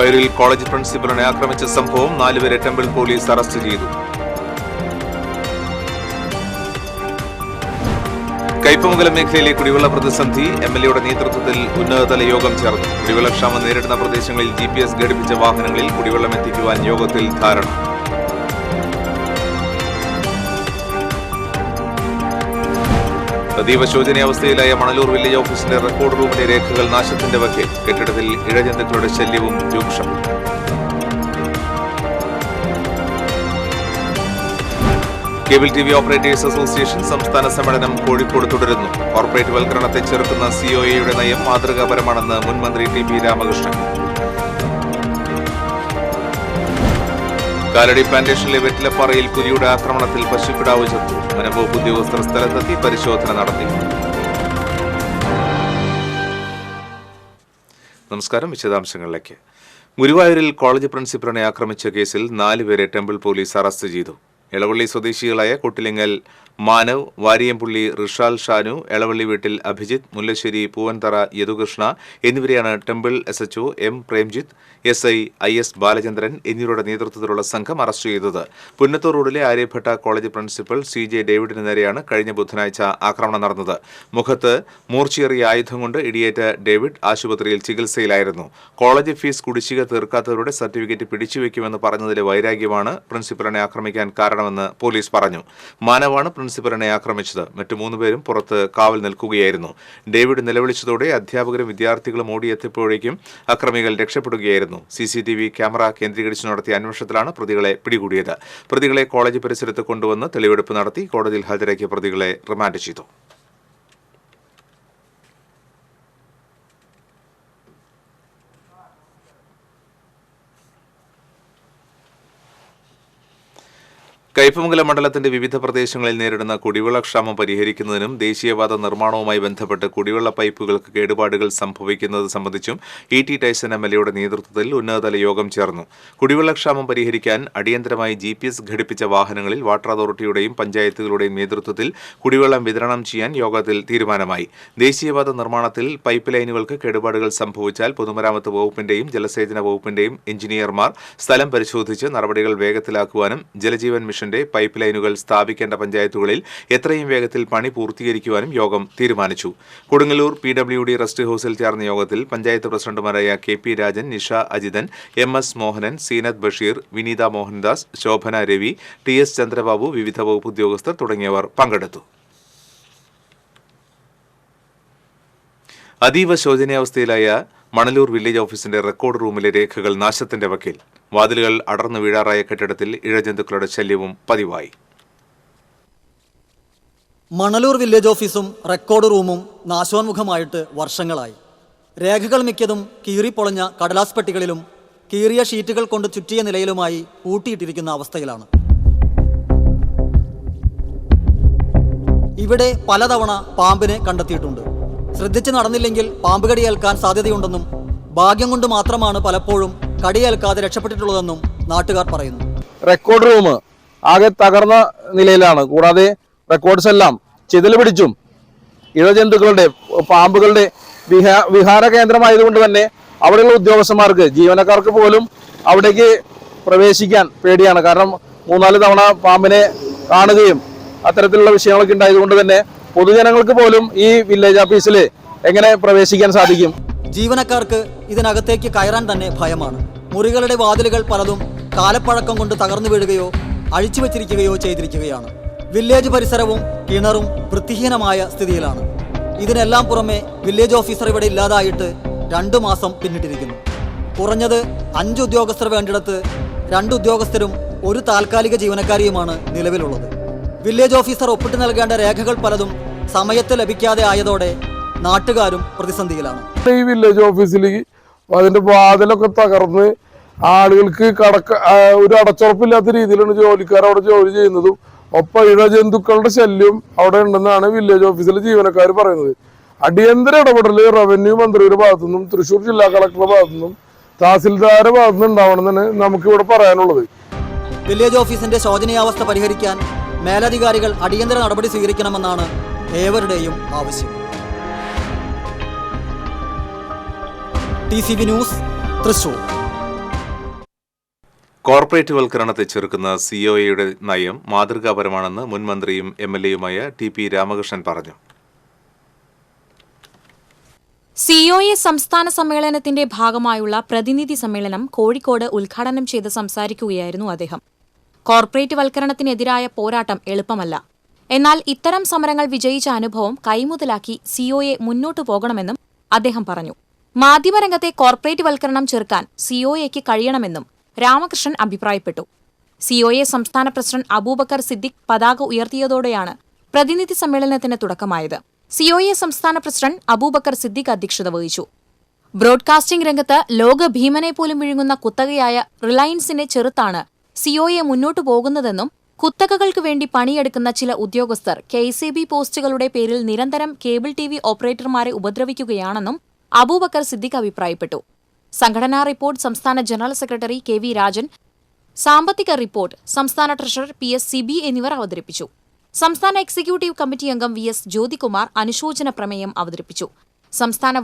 ഗുരുവായൂരിൽ കോളേജ് പ്രിൻസിപ്പലിനെ ആക്രമിച്ച സംഭവം 4 പേരെ ടെമ്പിൾ പോലീസ് അറസ്റ്റ് ചെയ്തു. കയ്പമംഗലം മേഖലയിലെ കുടിവെള്ള പ്രതിസന്ധി എംഎൽഎയുടെ നേതൃത്വത്തിൽ ഉന്നതതല യോഗം ചേർന്നു. കുടിവെള്ളക്ഷാമം നേരിടുന്ന പ്രദേശങ്ങളിൽ GPS ഘടിപ്പിച്ച വാഹനങ്ങളിൽ കുടിവെള്ളം എത്തിക്കുവാൻ യോഗത്തിൽ ധാരണ. അതീവ ശോചനീയാവസ്ഥയിലായ മണലൂർ വില്ലേജ് ഓഫീസിന്റെ റെക്കോർഡ് റൂമിലെ രേഖകൾ നാശത്തിന്റെ വക്കിൽ. കെട്ടിടത്തിൽ ഇഴജന്തുക്കളുടെ ശല്യവും രൂക്ഷം. കേബിൾ TV ഓപ്പറേറ്റേഴ്സ് അസോസിയേഷൻ സംസ്ഥാന സമ്മേളനം കോഴിക്കോട് തുടരുന്നു. കോർപ്പറേറ്റ് വൽക്കരണത്തെ ചെറുക്കുന്ന COAയുടെ നയം മാതൃകാപരമാണെന്ന് മുൻ മന്ത്രി TP രാമകൃഷ്ണൻ. കാലടി പ്ലാന്റേഷനിലെ വെറ്റിലപ്പാറയിൽ പുലിയുടെ ആക്രമണത്തിൽ പശുക്കിടാവ് ചത്തു. വനംവകുപ്പ് ഉദ്യോഗസ്ഥർ സ്ഥലത്തെത്തി പരിശോധന നടത്തി. നമസ്കാരം. വിശദാംശങ്ങളിലേക്ക്. ഗുരുവായൂരിൽ കോളേജ് പ്രിൻസിപ്പലിനെ ആക്രമിച്ച കേസിൽ 4 പേരെ ടെമ്പിൾ പോലീസ് അറസ്റ്റ് ചെയ്തു. എളവള്ളി സ്വദേശികളായ കുട്ടിലിങ്ങൽ മാനവ്, വാരിയംപുള്ളി റിഷാൽ ഷാനു, എളവള്ളി വീട്ടിൽ അഭിജിത്ത്, മുല്ലശ്ശേരി പൂവൻതറ യദുകൃഷ്ണ എന്നിവരെയാണ് temple SHO M Premjith, SI IS Balachandran എന്നിവരുടെ നേതൃത്വത്തിലുള്ള സംഘം അറസ്റ്റ് ചെയ്തത്. പുന്നത്തൂർ റോഡിലെ ആര്യഭട്ട കോളേജ് പ്രിൻസിപ്പൽ CJ ഡേവിഡിന് നേരെയാണ് കഴിഞ്ഞ ബുധനാഴ്ച ആക്രമണം നടന്നത്. മുഖത്ത് മൂർച്ചയേറിയ ആയുധം കൊണ്ട് ഇടിയേറ്റ ഡേവിഡ് ആശുപത്രിയിൽ ചികിത്സയിലായിരുന്നു. കോളേജ് ഫീസ് കുടിശ്ശിക തീർക്കാത്തവരുടെ സർട്ടിഫിക്കറ്റ് പിടിച്ചുവെക്കുമെന്ന് പറഞ്ഞതിലെ വൈരാഗ്യമാണ് പ്രിൻസിപ്പലിനെ ആക്രമിക്കാൻ കാരണമെന്ന് പോലീസ് പറഞ്ഞു. മാനവാണ് പ്രിൻസിപ്പലിനെ ആക്രമിച്ചത്. മറ്റു 3 പേരും പുറത്ത് കാവൽ നിൽക്കുകയായിരുന്നു. ഡേവിഡ് നിലവിളിച്ചതോടെ അധ്യാപകരും വിദ്യാർത്ഥികളും ഓടിയെത്തിയപ്പോഴേക്കും അക്രമികൾ രക്ഷപ്പെടുകയായിരുന്നു. CCTV ക്യാമറ കേന്ദ്രീകരിച്ച് നടത്തിയ അന്വേഷണത്തിലാണ് പ്രതികളെ പിടികൂടിയത്. പ്രതികളെ കോളേജ് പരിസരത്ത് കൊണ്ടുവന്ന് തെളിവെടുപ്പ് നടത്തി കോടതിയിൽ ഹാജരാക്കിയ പ്രതികളെ റിമാൻഡ് ചെയ്തു. കയ്പമംഗലം മണ്ഡലത്തിന്റെ വിവിധ പ്രദേശങ്ങളിൽ നേരിടുന്ന കുടിവെള്ളക്ഷാമം പരിഹരിക്കുന്നതിനും ദേശീയപാത നിർമ്മാണവുമായി ബന്ധപ്പെട്ട് കുടിവെള്ള പൈപ്പുകൾക്ക് കേടുപാടുകൾ സംഭവിക്കുന്നത് സംബന്ധിച്ചും E.T. ടൈസൺ MLAയുടെ നേതൃത്വത്തിൽ ഉന്നതതല യോഗം ചേർന്നു. കുടിവെള്ളക്ഷാമം പരിഹരിക്കാൻ അടിയന്തരമായി GPS ഘടിപ്പിച്ച വാഹനങ്ങളിൽ വാട്ടർ അതോറിറ്റിയുടെയും പഞ്ചായത്തുകളുടെയും നേതൃത്വത്തിൽ കുടിവെള്ളം വിതരണം ചെയ്യാൻ യോഗത്തിൽ തീരുമാനമായി. ദേശീയപാത നിർമ്മാണത്തിൽ പൈപ്പ് ലൈനുകൾക്ക് കേടുപാടുകൾ സംഭവിച്ചാൽ പൊതുമരാമത്ത് വകുപ്പിന്റെയും ജലസേചന വകുപ്പിന്റെയും എഞ്ചിനീയർമാർ സ്ഥലം പരിശോധിച്ച് നടപടികൾ വേഗത്തിലാക്കുവാനും ജലജീവൻ മിഷൻ പൈപ്പ് ലൈനുകൾ സ്ഥാപിക്കേണ്ട പഞ്ചായത്തുകളിൽ എത്രയും വേഗത്തിൽ പണി പൂർത്തീകരിക്കുവാനും യോഗം തീരുമാനിച്ചു. കൊടുങ്ങല്ലൂർ PWD റെസ്റ്റ് ഹൌസിൽ ചേർന്ന യോഗത്തിൽ പഞ്ചായത്ത് പ്രസിഡന്റുമാരായ KP രാജൻ, നിഷ അജിതൻ, MS മോഹനൻ, സീനത്ത് ബഷീർ, വിനീത മോഹൻദാസ്, ശോഭന രവി, TS ചന്ദ്രബാബു, വിവിധ വകുപ്പ് ഉദ്യോഗസ്ഥർ തുടങ്ങിയവർ പങ്കെടുത്തു. അതീവ ശോചനീയാവസ്ഥയിലായ മണലൂർ വില്ലേജ് ഓഫീസിന്റെ റെക്കോർഡ് റൂമിലെ രേഖകൾ നാശത്തിന്റെ വക്കിൽ. വാതിലുകൾ അടർന്നു വീഴാറായ കെട്ടിടത്തിൽ ഇഴജന്തുക്കളുടെ ശല്യവും പതിവായി. മണലൂർ വില്ലേജ് ഓഫീസും റെക്കോർഡ് റൂമും നാശോന്മുഖമായിട്ട് വർഷങ്ങളായി. രേഖകൾ മിക്കതും കീറിപ്പൊളഞ്ഞ കടലാസ് പെട്ടികളിലും കീറിയ ഷീറ്റുകൾ കൊണ്ട് ചുറ്റിയ നിലയിലുമായി പൂട്ടിയിട്ടിരിക്കുന്ന അവസ്ഥയിലാണ്. ഇവിടെ പലതവണ പാമ്പിനെ കണ്ടെത്തിയിട്ടുണ്ട്. ശ്രദ്ധിച്ച് നടന്നില്ലെങ്കിൽ പാമ്പ് കടിയേൽക്കാൻ സാധ്യതയുണ്ടെന്നും ഭാഗ്യം കൊണ്ട് മാത്രമാണ് പലപ്പോഴും കടിയേൽക്കാതെ രക്ഷപ്പെട്ടിട്ടുള്ളതെന്നും നാട്ടുകാർ പറയുന്നു. റെക്കോർഡ് റൂം ആകെ തകർന്ന നിലയിലാണ്. കൂടാതെ റെക്കോർഡ്സ് എല്ലാം ചിതല് പിടിച്ചും ഇഴജന്തുക്കളുടെ പാമ്പുകളുടെ വിഹാര കേന്ദ്രമായതുകൊണ്ട് തന്നെ അവിടെയുള്ള ഉദ്യോഗസ്ഥന്മാർക്ക്, ജീവനക്കാർക്ക് പോലും അവിടേക്ക് പ്രവേശിക്കാൻ പേടിയാണ്. കാരണം 3-4 തവണ പാമ്പിനെ കാണുകയും അത്തരത്തിലുള്ള വിഷയങ്ങളൊക്കെ ഉണ്ടായതുകൊണ്ട് തന്നെ പൊതുജനങ്ങൾക്ക് പോലും ഈ വില്ലേജ് ഓഫീസിൽ എങ്ങനെ പ്രവേശിക്കാൻ സാധിക്കും? ജീവനക്കാർക്ക് ഇതിനകത്തേക്ക് കയറാൻ തന്നെ ഭയമാണ്. മുറികളുടെ വാതിലുകൾ പലതും കാലപ്പഴക്കം കൊണ്ട് തകർന്നു വീഴുകയോ അഴിച്ചു വെച്ചിരിക്കുകയോ ചെയ്തിരിക്കുകയാണ്. വില്ലേജ് പരിസരവും കിണറും വൃത്തിഹീനമായ സ്ഥിതിയിലാണ്. ഇതിനെല്ലാം പുറമെ വില്ലേജ് ഓഫീസർ ഇവിടെ ഇല്ലാതായിട്ട് 2 മാസം പിന്നിട്ടിരിക്കുന്നു. കുറഞ്ഞത് 5 ഉദ്യോഗസ്ഥർ വേണ്ടിടത്ത് 2 ഉദ്യോഗസ്ഥരും 1 താൽക്കാലിക ജീവനക്കാരിയുമാണ് നിലവിലുള്ളത്. വില്ലേജ് ഓഫീസർ ഒപ്പിട്ട് നൽകേണ്ട രേഖകൾ പലതും സമയത്ത് ലഭിക്കാതെ ആയതോടെ നാട്ടുകാരും പ്രതിസന്ധിയിലാണ്. ഈ വില്ലേജ് ഓഫീസിൽ അതിന്റെ വാതിലൊക്കെ തകർന്ന് ആളുകൾക്ക് ഒരു അടച്ചുറപ്പില്ലാത്ത രീതിയിലാണ് ജോലിക്കാർ അവിടെ ജോലി ചെയ്യുന്നതും ഒപ്പം ഇഴജന്തുക്കളുടെ ശല്യം അവിടെ ഉണ്ടെന്നാണ് വില്ലേജ് ഓഫീസിലെ ജീവനക്കാർ പറയുന്നത്. അടിയന്തര ഇടപെടൽ റവന്യൂ മന്ത്രിയുടെ ഭാഗത്തുനിന്നും തൃശ്ശൂർ ജില്ലാ കളക്ടറുടെ ഭാഗത്തുനിന്നും തഹസിൽദാരുടെ ഭാഗത്തുനിന്നും ഉണ്ടാവണമെന്നാണ് നമുക്കിവിടെ പറയാനുള്ളത്. വില്ലേജ് ഓഫീസിന്റെ ശോചനീയാവസ്ഥ പരിഹരിക്കാൻ മേലധികാരികൾ അടിയന്തര നടപടി സ്വീകരിക്കണമെന്നാണ് ഏവരുടെയും ആവശ്യം. TCV news, Thrissur. കോർപ്പറേറ്റ് വൽക്കരണത്തെ ചെറുക്കുന്ന സിഒഎയുടെ നയം മാതൃകാപരമാണെന്ന് മുൻ മന്ത്രിയും എംഎൽഎയുമായ ടി പി രാമകൃഷ്ണൻ പറഞ്ഞു. സിഒഎ സംസ്ഥാന സമ്മേളനത്തിന്റെ ഭാഗമായുള്ള പ്രതിനിധി സമ്മേളനം കോഴിക്കോട് ഉദ്ഘാടനം ചെയ്ത് സംസാരിക്കുകയായിരുന്നു അദ്ദേഹം. കോർപ്പറേറ്റ് വൽക്കരണത്തിനെതിരായ പോരാട്ടം എളുപ്പമല്ല. എന്നാൽ ഇത്തരം സമരങ്ങൾ വിജയിച്ച അനുഭവം കൈമുതലാക്കി സിഒഎ മുന്നോട്ടു പോകണമെന്നും അദ്ദേഹം പറഞ്ഞു. മാധ്യമരംഗത്തെ കോർപ്പറേറ്റ് വൽക്കരണം ചെറുക്കാൻ സിഒഎയ്ക്ക് കഴിയണമെന്നും രാമകൃഷ്ണൻ അഭിപ്രായപ്പെട്ടു. സിഒഎ സംസ്ഥാന പ്രസിഡന്റ് അബൂബക്കർ സിദ്ദിഖ് പതാക ഉയർത്തിയതോടെയാണ് പ്രതിനിധി സമ്മേളനത്തിന് തുടക്കമായത്. സിഒഎ സംസ്ഥാന പ്രസിഡന്റ് അബൂബക്കർ സിദ്ദിഖ് അധ്യക്ഷത വഹിച്ചു. ബ്രോഡ്കാസ്റ്റിംഗ് രംഗത്ത് ലോക ഭീമനെ പോലും വിഴുങ്ങുന്ന കുത്തകയായ റിലയൻസിനെ ചെറുത്താണ് സിഒഎ മുന്നോട്ടു പോകുന്നതെന്നും കുത്തകകൾക്ക് വേണ്ടി പണിയെടുക്കുന്ന ചില ഉദ്യോഗസ്ഥർ കെഎസ്ഇബി പോസ്റ്റുകളുടെ പേരിൽ നിരന്തരം കേബിൾ ടിവി ഓപ്പറേറ്റർമാരെ ഉപദ്രവിക്കുകയാണെന്നും അബൂബക്കർ സിദ്ദിഖ് അഭിപ്രായപ്പെട്ടു. സംഘടനാ റിപ്പോർട്ട് സംസ്ഥാന general secretary K V Rajan, സാമ്പത്തിക റിപ്പോർട്ട് സംസ്ഥാന ട്രഷറർ പി എസ് സിബി എന്നിവർ അവതരിപ്പിച്ചു. സംസ്ഥാന എക്സിക്യൂട്ടീവ് കമ്മിറ്റി അംഗം വി എസ് ജ്യോതികുമാർ അനുശോചന പ്രമേയം അവതരിപ്പിച്ചു. സംസ്ഥാന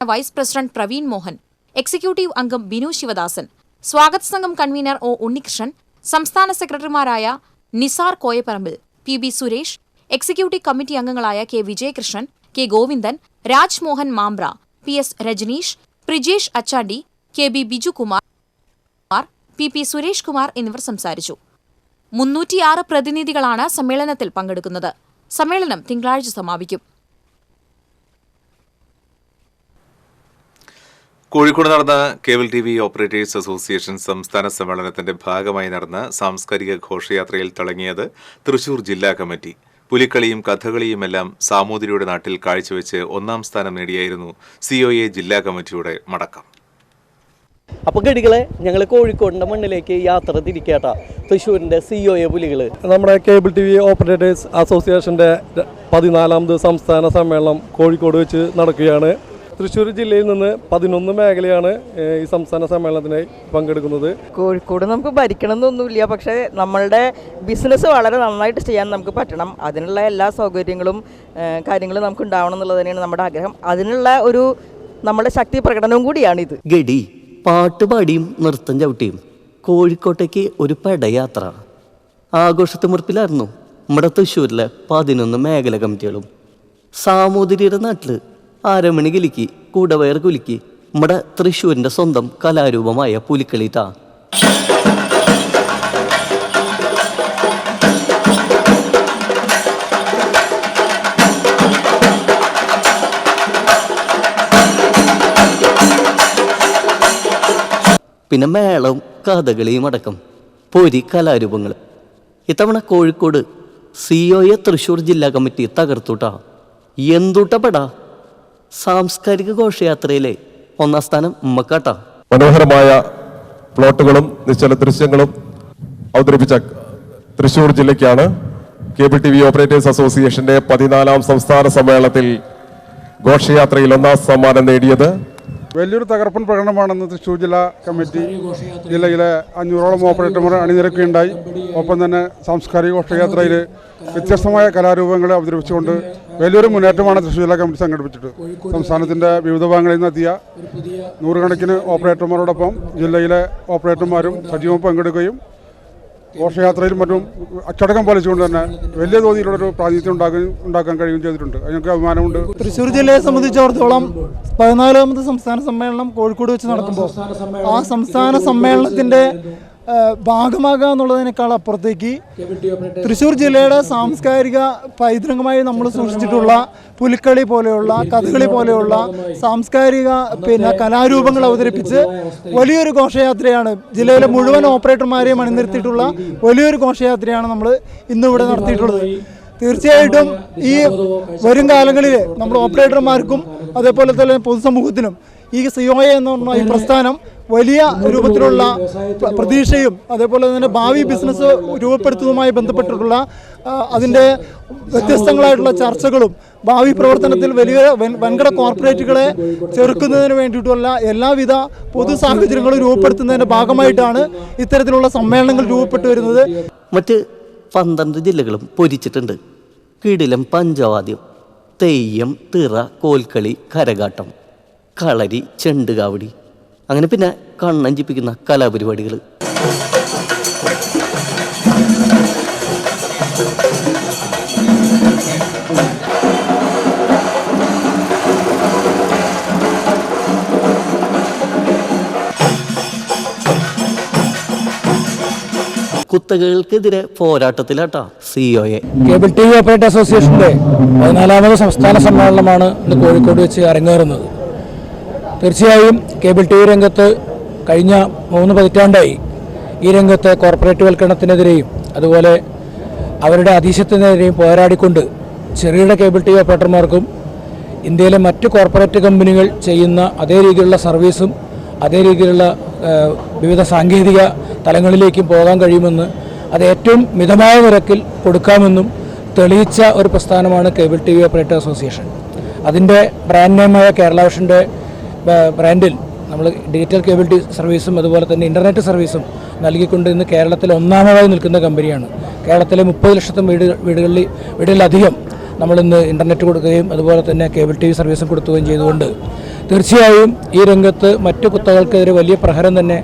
vice president Praveen Mohan, executive അംഗം ബിനു ശിവദാസൻ, സ്വാഗത സംഘം കൺവീനർ ഒ ഉണ്ണികൃഷ്ണൻ, സംസ്ഥാന സെക്രട്ടറിമാരായ Nisar Koyapparambil, P B Suresh, executive committee അംഗങ്ങളായ K Vijayakrishnan, K Govindan, Rajmohan Mambra, P S Rajaneesh, Prijesh Achandi, K B Bijukumar, P P Suresh Kumar എന്നിവർ സംസാരിച്ചു. 306 പ്രതിനിധികളാണ് സമ്മേളനത്തിൽ പങ്കെടുക്കുന്നത്. സമ്മേളനം തിങ്കളാഴ്ച സമാപിക്കും. കോഴിക്കോട് നടന്ന കേബിൾ ടിവി ഓപ്പറേറ്റേഴ്സ് അസോസിയേഷൻ സംസ്ഥാന സമ്മേളനത്തിന്റെ ഭാഗമായി നടന്ന സാംസ്കാരിക ഘോഷയാത്രയിൽ തിളങ്ങിയത് തൃശൂർ ജില്ലാ കമ്മിറ്റി. പുലിക്കളിയും കഥകളിയുമെല്ലാം സാമൂതിരിയുടെ നാട്ടിൽ കാഴ്ചവെച്ച് 1ാം സ്ഥാനം നേടിയായിരുന്നു സിഒഎ ജില്ലാ കമ്മിറ്റിയുടെ മടക്കം. അപ്പോൾ ഗഡികളെ, ഞങ്ങൾ കോഴിക്കോടിൻ്റെ മണ്ണിലേക്ക് യാത്ര തിരിക്കേട്ടാ. തൃശ്ശൂരിൻ്റെ സിഒഎ പുലികൾ. നമ്മുടെ കേബിൾ ടി വി ഓപ്പറേറ്റേഴ്സ് അസോസിയേഷൻ്റെ 14ാമത് സംസ്ഥാന സമ്മേളനം കോഴിക്കോട് വെച്ച് നടക്കുകയാണ്. തൃശ്ശൂർ ജില്ലയിൽ നിന്ന് 11 മേഖലയാണ് ഈ സംസ്ഥാന സമ്മേളനത്തിനായി പങ്കെടുക്കുന്നത്. കോഴിക്കോട് നമുക്ക് ഭരിക്കണം എന്നൊന്നുമില്ല, പക്ഷേ നമ്മളുടെ ബിസിനസ് വളരെ നന്നായിട്ട് ചെയ്യാൻ നമുക്ക് പറ്റണം. അതിനുള്ള എല്ലാ സൗകര്യങ്ങളും കാര്യങ്ങളും നമുക്ക് ഉണ്ടാവണം എന്നുള്ളത് തന്നെയാണ് നമ്മുടെ ആഗ്രഹം. അതിനുള്ള ഒരു നമ്മുടെ ശക്തി പ്രകടനവും കൂടിയാണിത്. ഗഡി പാട്ടുപാടിയും നൃത്തം ചവിട്ടിയും കോഴിക്കോട്ടേക്ക് ഒരു പടയാത്ര ആഘോഷത്തിമുറപ്പിലായിരുന്നു നമ്മുടെ തൃശ്ശൂരിലെ 11 മേഖല കമ്മിറ്റികളും. സാമൂതിരിയുടെ നാട്ടിൽ അരമണി കിലുക്കി കൂടവയർ കുലുക്കി നമ്മുടെ തൃശ്ശൂരിൻ്റെ സ്വന്തം കലാരൂപമായ പുലിക്കളിട്ടാ. പിന്നെ മേളവും കഥകളിയും അടക്കം പൊരി കലാരൂപങ്ങൾ. ഇത്തവണ കോഴിക്കോട് സിഒഎ തൃശ്ശൂർ ജില്ലാ കമ്മിറ്റി തകർത്തുട്ടാ. എന്തുട്ടപ്പെടാ. സാംസ്കാരിക ഘോഷയാത്രയിലെ 1ാം സ്ഥാനം ഉമ്മക്കാട്ടാ. മനോഹരമായ പ്ലോട്ടുകളും നിശ്ചല ദൃശ്യങ്ങളും അവതരിപ്പിച്ച തൃശ്ശൂർ ജില്ലയ്ക്കാണ് കേബിൾ ടി വി ഓപ്പറേറ്റേഴ്സ് അസോസിയേഷന്റെ 14ാം സംസ്ഥാന സമ്മേളനത്തിൽ ഘോഷയാത്രയിൽ 1ാം സമ്മാനം നേടിയത്. വലിയൊരു തകർപ്പൻ പ്രകടനമാണെന്ന് തൃശ്ശൂർ ജില്ലാ കമ്മിറ്റി ജില്ലയിലെ 500ഓളം ഓപ്പറേറ്റർമാർ അണിനിരക്കുകയുണ്ടായി. ഒപ്പം തന്നെ സാംസ്കാരിക ഘോഷയാത്രയിൽ വ്യത്യസ്തമായ കലാരൂപങ്ങളെ അവതരിപ്പിച്ചുകൊണ്ട് വലിയൊരു മുന്നേറ്റമാണ് തൃശ്ശൂർ ജില്ലാ കമ്മിറ്റി സംഘടിപ്പിച്ചിട്ട്. സംസ്ഥാനത്തിൻ്റെ വിവിധ ഭാഗങ്ങളിൽ നിന്നെത്തിയ 100 കണക്കിന് ഓപ്പറേറ്റർമാരോടൊപ്പം ജില്ലയിലെ ഓപ്പറേറ്റർമാരും സജീവം പങ്കെടുക്കുകയും ഘോഷയാത്രയിലും മറ്റും അച്ചടക്കം പാലിച്ചുകൊണ്ട് തന്നെ വലിയ തോതിലുള്ളൊരു പ്രാതിനിധ്യം ഉണ്ടാക്കാൻ കഴിയുകയും ചെയ്തിട്ടുണ്ട്. അതിനൊക്കെ അഭിമാനമുണ്ട്. തൃശ്ശൂർ ജില്ലയെ സംബന്ധിച്ചിടത്തോളം 14ാമത് സംസ്ഥാന സമ്മേളനം കോഴിക്കോട് വെച്ച് നടക്കുമ്പോൾ ആ സംസ്ഥാന സമ്മേളനത്തിൻ്റെ ഭാഗമാകുക എന്നുള്ളതിനേക്കാൾ അപ്പുറത്തേക്ക് തൃശ്ശൂർ ജില്ലയുടെ സാംസ്കാരിക പൈതൃകമായി നമ്മൾ സൂക്ഷിച്ചിട്ടുള്ള പുലിക്കളി പോലെയുള്ള കഥകളി പോലെയുള്ള സാംസ്കാരിക കലാരൂപങ്ങൾ അവതരിപ്പിച്ച് വലിയൊരു ഘോഷയാത്രയാണ് ജില്ലയിലെ മുഴുവൻ ഓപ്പറേറ്റർമാരെയും അണിനിരത്തിയിട്ടുള്ള വലിയൊരു ഘോഷയാത്രയാണ് നമ്മൾ ഇന്നിവിടെ നടത്തിയിട്ടുള്ളത്. തീർച്ചയായിട്ടും ഈ വരും കാലങ്ങളിൽ നമ്മൾ ഓപ്പറേറ്റർമാർക്കും അതേപോലെ തന്നെ പൊതുസമൂഹത്തിനും ഈ സിഒഎ എന്ന് പറഞ്ഞ ഈ പ്രസ്ഥാനം വലിയ രൂപത്തിലുള്ള പ്രതീക്ഷയും അതേപോലെ തന്നെ ഭാവി ബിസിനസ് രൂപപ്പെടുത്തുന്നതുമായി ബന്ധപ്പെട്ടിട്ടുള്ള അതിൻ്റെ വ്യത്യസ്തങ്ങളായിട്ടുള്ള ചർച്ചകളും ഭാവി പ്രവർത്തനത്തിൽ വലിയ വൻകിട കോർപ്പറേറ്റുകളെ ചെറുക്കുന്നതിന് വേണ്ടിയിട്ടുള്ള എല്ലാവിധ പൊതു സാഹചര്യങ്ങളും രൂപപ്പെടുത്തുന്നതിൻ്റെ ഭാഗമായിട്ടാണ് ഇത്തരത്തിലുള്ള സമ്മേളനങ്ങൾ രൂപപ്പെട്ടു വരുന്നത്. മറ്റ് 12 ജില്ലകളും പൊരിച്ചിട്ടുണ്ട്. കിടിലം പഞ്ചവാദ്യം, തെയ്യം, തിറ, കോൽക്കളി, കരകാട്ടം, കളരി, ചെണ്ടുകാവടി, അങ്ങനെ പിന്നെ കണ്ണഞ്ചിപ്പിക്കുന്ന കലാപരിപാടികൾ. കുത്തകകൾക്കെതിരെ പോരാട്ടത്തിലാട്ടാ COA. കേബിൾ TV ഓപ്പറേറ്റർ അസോസിയേഷൻ്റെ 14ാമത് സംസ്ഥാന സമ്മേളനമാണ് ഇന്ന് കോഴിക്കോട് വെച്ച് അരങ്ങേറുന്നത്. തീർച്ചയായും കേബിൾ TV രംഗത്ത് കഴിഞ്ഞ 3 പതിറ്റാണ്ടായി ഈ രംഗത്തെ കോർപ്പറേറ്റ് വൽക്കരണത്തിനെതിരെയും അതുപോലെ അവരുടെ അധീശത്തിനെതിരെയും പോരാടിക്കൊണ്ട് ചെറുകിട കേബിൾ TV ഓപ്പറേറ്റർമാർക്കും ഇന്ത്യയിലെ മറ്റ് കോർപ്പറേറ്റ് കമ്പനികൾ ചെയ്യുന്ന അതേ രീതിയിലുള്ള സർവീസും അതേ രീതിയിലുള്ള വിവിധ സാങ്കേതിക തലങ്ങളിലേക്കും പോകാൻ കഴിയുമെന്ന്, അത് ഏറ്റവും മിതമായ നിരക്കിൽ കൊടുക്കാമെന്നും തെളിയിച്ച ഒരു പ്രസ്ഥാനമാണ് കേബിൾ TV ഓപ്പറേറ്റർ അസോസിയേഷൻ. അതിൻ്റെ ബ്രാൻഡ് നെയിമായ കേരള വിഷൻ്റെ ബ്രാൻഡിൽ നമ്മൾ ഡിജിറ്റൽ കേബിൾ TV സർവീസും അതുപോലെ തന്നെ ഇൻ്റർനെറ്റ് സർവീസും നൽകിക്കൊണ്ട് ഇന്ന് കേരളത്തിൽ ഒന്നാമതായി നിൽക്കുന്ന കമ്പനിയാണ്. കേരളത്തിലെ 30 ലക്ഷത്തും വീടുകളിലധികം നമ്മളിന്ന് ഇൻ്റർനെറ്റ് കൊടുക്കുകയും അതുപോലെ തന്നെ കേബിൾ TV സർവീസും കൊടുക്കുകയും ചെയ്തുകൊണ്ട് തീർച്ചയായും ഈ രംഗത്ത് മറ്റു കുത്തകൾക്കെതിരെ വലിയ പ്രഹരം തന്നെ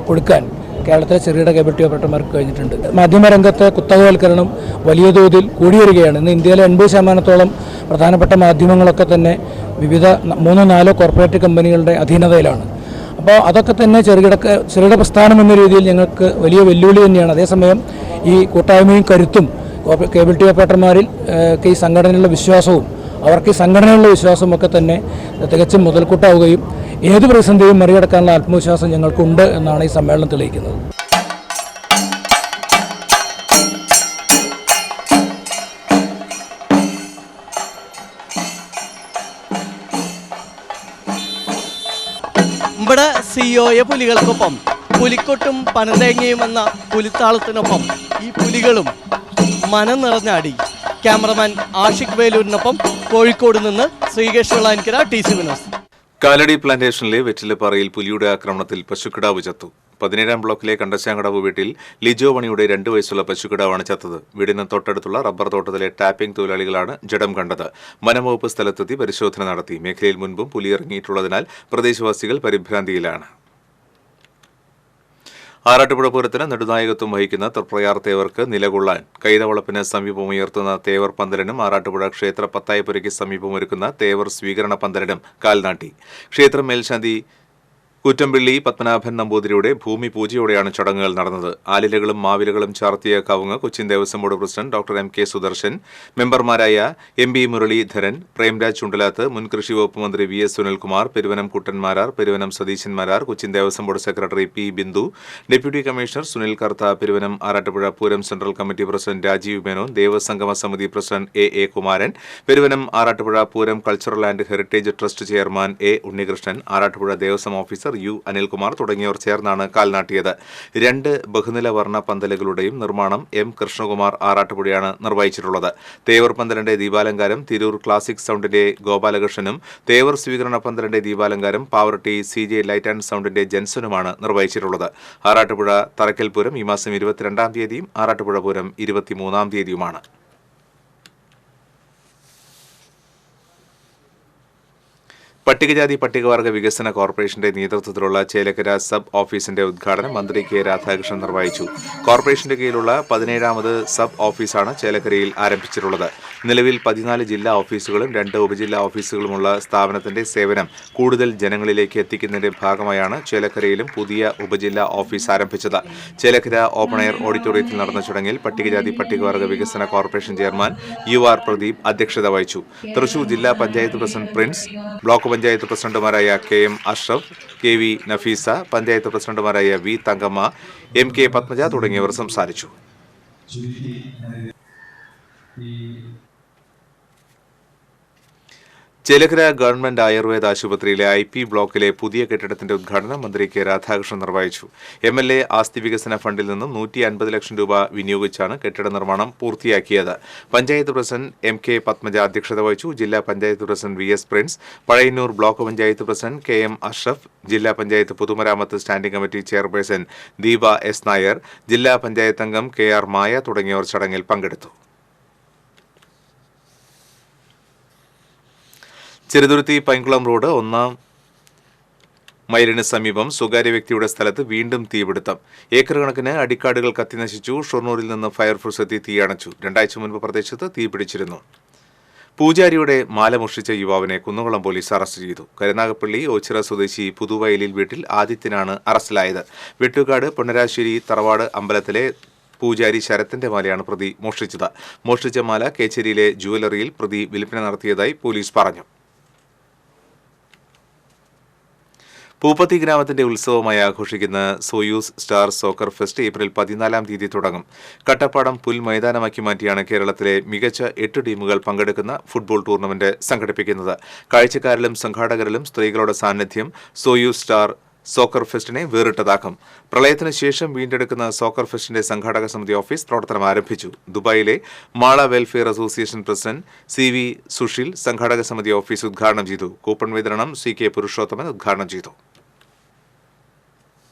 കൊടുക്കാൻ കേരളത്തിലെ ചെറുകിട കേബിൾ TV ഓപ്പറേറ്റർമാർക്ക് കഴിഞ്ഞിട്ടുണ്ട്. മാധ്യമരംഗത്തെ കുത്തകവൽക്കരണം വലിയ തോതിൽ കൂടി വരികയാണ്. ഇന്ന് ഇന്ത്യയിലെ 80% പ്രധാനപ്പെട്ട മാധ്യമങ്ങളൊക്കെ തന്നെ വിവിധ 3-4 കോർപ്പറേറ്റ് കമ്പനികളുടെ അധീനതയിലാണ്. അപ്പോൾ അതൊക്കെ തന്നെ ചെറുകിട പ്രസ്ഥാനം എന്ന രീതിയിൽ ഞങ്ങൾക്ക് വലിയ വെല്ലുവിളി തന്നെയാണ്. അതേസമയം ഈ കൂട്ടായ്മയും കരുത്തും കേബിൾ TV ഓപ്പറേറ്റർമാരിൽ ഈ സംഘടനയിലുള്ള വിശ്വാസവും അവർക്ക് ഈ സംഘടനയിലുള്ള വിശ്വാസവും ഒക്കെ തന്നെ തികച്ചും മുതൽക്കൂട്ടാവുകയും ഏത് പ്രതിസന്ധിയും മറികടക്കാനുള്ള ആത്മവിശ്വാസം ഞങ്ങൾക്കുണ്ട് എന്നാണ് ഈ സമ്മേളനം തെളിയിക്കുന്നത്. ഇവിടെ COA പുലികൾക്കൊപ്പം പുലിക്കൊട്ടും പനന്തേങ്ങയും എന്ന പുലിത്താളത്തിനൊപ്പം ഈ പുലികളും മനം നിറഞ്ഞാടി. ക്യാമറമാൻ ആഷിഖ് വേലൂരിനൊപ്പം കോഴിക്കോട് നിന്ന് ശ്രീകേഷ് വെള്ളാനിക്കര, TC വിനോസ്. കാലടി പ്ലാന്റേഷനിലെ വെറ്റിലപ്പാറയിൽ പുലിയുടെ ആക്രമണത്തിൽ പശുക്കിടാവ് ചത്തു. 17ാം ബ്ലോക്കിലെ കണ്ടശാങ്കടവ് വീട്ടിൽ ലിജോ മണിയുടെ 2 വയസ്സുള്ള പശുക്കിടാവാണ് ചത്തത്. വീടിന് തൊട്ടടുത്തുള്ള റബ്ബർ തോട്ടത്തിലെ ടാപ്പിംഗ് തൊഴിലാളികളാണ് ജഡം കണ്ടത്. വനംവകുപ്പ് സ്ഥലത്തെത്തി പരിശോധന നടത്തി. മേഖലയിൽ മുൻപും പുലി ഇറങ്ങിയിട്ടുള്ളതിനാൽ പ്രദേശവാസികൾ പരിഭ്രാന്തിയിലാണ്. ആറാട്ടുപുഴ പൂരത്തിന് നെടുനായകത്വം വഹിക്കുന്ന തൃപ്രയാർ തേവർക്ക് നിലകൊള്ളാൻ കൈതവളപ്പിന് സമീപമുയർത്തുന്ന തേവർ പന്തലിനും ആറാട്ടുപുഴ ക്ഷേത്ര പത്തായപ്പുരയ്ക്ക് സമീപമൊരുക്കുന്ന തേവർ സ്വീകരണ പന്തലിനും കാൽനാട്ടി. ക്ഷേത്രം മേൽശാന്തി കുറ്റമ്പിള്ളി പത്മനാഭൻ നമ്പൂതിരിയുടെ ഭൂമി പൂജയോടെയാണ് ചടങ്ങുകൾ നടന്നത്. ആലിലകളും മാവിലകളും ചാർത്തിയ കവുങ്ങ് Cochin Devaswom board president doctor MK Sudarshan, മെമ്പർമാരായ MB മുരളീധരൻ, പ്രേംരാജ് ചുണ്ടലാത്ത്, മുൻ കൃഷി വകുപ്പ് മന്ത്രി VS Sunilkumar, Peruvanam Kuttan Marar, Peruvanam Satheesan Marar, Cochin Devaswom board secretary P Bindu, deputy commissioner Sunil Kartha, Peruvanam Arattupuzha Pooram central committee president Rajeev Menon, ദേവസംഗമ സമിതി president AA Kumaran, Peruvanam Arattupuzha Pooram cultural and heritage trust chairman A Unnikrishnan, Arattupuzha Devaswom officer U Anilkumar തുടങ്ങിയവർ ചേർന്നാണ് കാൽനാട്ടിയത്. 2 ബഹുനില വർണ്ണ പന്തലുകളുടെയും നിർമ്മാണം M കൃഷ്ണകുമാർ ആറാട്ടുപുഴയാണ് നിർവഹിച്ചിട്ടുള്ളത്. തേവർ പന്തലിന്റെ ദീപാലങ്കാരം തിരൂർ ക്ലാസിക് സൗണ്ടിന്റെ ഗോപാലകൃഷ്ണനും തേവർ സ്വീകരണ പന്തലിന്റെ ദീപാലങ്കാരം പാവർട്ടി CJ ലൈറ്റ് ആൻഡ് സൗണ്ടിന്റെ ജെൻസനുമാണ് നിർവഹിച്ചിട്ടുള്ളത്. ആറാട്ടുപുഴ തറയ്ക്കൽ പൂരം ഈ മാസം 22-ാം തീയതിയും ആറാട്ടുപുഴ പൂരം 23-ാം തീയതിയുമാണ്. പട്ടികജാതി പട്ടികവർഗ വികസന കോർപ്പറേഷന്റെ നേതൃത്വത്തിലുള്ള ചേലക്കര സബ് ഓഫീസിന്റെ ഉദ്ഘാടനം മന്ത്രി K രാധാകൃഷ്ണൻ നിർവഹിച്ചു. കോർപ്പറേഷന്റെ കീഴിലുള്ള 17ാമത് സബ് ഓഫീസാണ് ചേലക്കരയിൽ ആരംഭിച്ചിട്ടുള്ളത്. നിലവിൽ 14 ജില്ലാ ഓഫീസുകളും 2 ഉപജില്ലാ ഓഫീസുകളുമുള്ള സ്ഥാപനത്തിന്റെ സേവനം കൂടുതൽ ജനങ്ങളിലേക്ക് എത്തിക്കുന്നതിന്റെ ഭാഗമായാണ് ചേലക്കരയിലും പുതിയ ഉപജില്ലാ ഓഫീസ് ആരംഭിച്ചത്. ചേലക്കര ഓപ്പൺ എയർ ഓഡിറ്റോറിയത്തിൽ നടന്ന ചടങ്ങിൽ പട്ടികജാതി പട്ടികവർഗ വികസന കോർപ്പറേഷൻ ചെയർമാൻ UR പ്രദീപ് അധ്യക്ഷത വഹിച്ചു. തൃശൂർ ജില്ലാ panchayat president Prince, block panchayat പ്രസിഡന്റുമാരായ KM അഷ്റഫ്, KV നഫീസ, പഞ്ചായത്ത് പ്രസിഡന്റുമാരായ V തങ്കമ്മ, MK പത്മജ തുടങ്ങിയവർ സംസാരിച്ചു. ചേലക്കര ഗവൺമെന്റ് ആയുർവേദ ആശുപത്രിയിലെ IP ബ്ലോക്കിലെ പുതിയ കെട്ടിടത്തിന്റെ ഉദ്ഘാടനം മന്ത്രി K രാധാകൃഷ്ണൻ നിർവഹിച്ചു. MLA ആസ്തി വികസന ഫണ്ടിൽ നിന്നും 150 ലക്ഷം രൂപ വിനിയോഗിച്ചാണ് കെട്ടിട നിർമ്മാണം പൂർത്തിയാക്കിയത്. പഞ്ചായത്ത് പ്രസിഡന്റ് MK പത്മജ അധ്യക്ഷത വഹിച്ചു. ജില്ലാ panchayat president VS Prince, Pazhayannur block panchayat president KM Ashraf, ജില്ലാ പഞ്ചായത്ത് പൊതുമരാമത്ത് standing committee chairperson Deepa S Nair, ജില്ലാ പഞ്ചായത്ത് അംഗം KR മായ തുടങ്ങിയവർ ചടങ്ങിൽ പങ്കെടുത്തു. ചെറുതുരുത്തി പൈങ്കുളം റോഡ് 1 മയിലിന് സമീപം സ്വകാര്യ വ്യക്തിയുടെ സ്ഥലത്ത് വീണ്ടും തീപിടുത്തം. ഏക്കർ കണക്കിന് അടിക്കാടുകൾ കത്തിനശിച്ചു. ഷൊർണൂരിൽ നിന്ന് ഫയർഫോഴ്സ് എത്തി തീയണച്ചു. 2 ആഴ്ച മുൻപ് പ്രദേശത്ത് തീപിടിച്ചിരുന്നു. പൂജാരിയുടെ മാല മോഷ്ടിച്ച യുവാവിനെ കുന്നംകുളം പോലീസ് അറസ്റ്റ് ചെയ്തു. കരുനാഗപ്പള്ളി ഓച്ചിറ സ്വദേശി പുതുവയലിൽ വീട്ടിൽ ആദിത്യനാണ് അറസ്റ്റിലായത്. വെട്ടുകാട് പൊന്നരാശ്ശേരി തറവാട് അമ്പലത്തിലെ പൂജാരി ശരത്തിന്റെ മാലയാണ് പ്രതി മോഷ്ടിച്ചത്. മോഷ്ടിച്ച മാല കേച്ചേരിയിലെ ജുവലറിയിൽ പ്രതി വിൽപ്പന നടത്തിയതായി പോലീസ് പറഞ്ഞു. പൂപ്പത്തി ഗ്രാമത്തിന്റെ ഉത്സവമായി ആഘോഷിക്കുന്ന Soyuz star soccer fest April 14-ാം തീയതി തുടങ്ങും. കട്ടപ്പാടം പുൽ മൈതാനമാക്കി മാറ്റിയാണ് കേരളത്തിലെ മികച്ച 8 ടീമുകൾ പങ്കെടുക്കുന്ന ഫുട്ബോൾ ടൂർണമെന്റ് സംഘടിപ്പിക്കുന്നത്. കാഴ്ചക്കാരിലും സംഘാടകരിലും സ്ത്രീകളുടെ സാന്നിധ്യം സോയൂസ് സ്റ്റാർ സോക്കർ ഫെസ്റ്റിനെ വേറിട്ടതാക്കും. പ്രളയത്തിന് ശേഷം വീണ്ടെടുക്കുന്ന സോക്കർ ഫെസ്റ്റിന്റെ സംഘാടക സമിതി ഓഫീസ് പ്രവർത്തനം ആരംഭിച്ചു. ദുബായിലെ Mala welfare association president CV Sushil സംഘാടക സമിതി ഓഫീസ് ഉദ്ഘാടനം ചെയ്തു. കൂപ്പൺ വിതരണം CK പുരുഷോത്തമൻ ഉദ്ഘാടനം ചെയ്തു.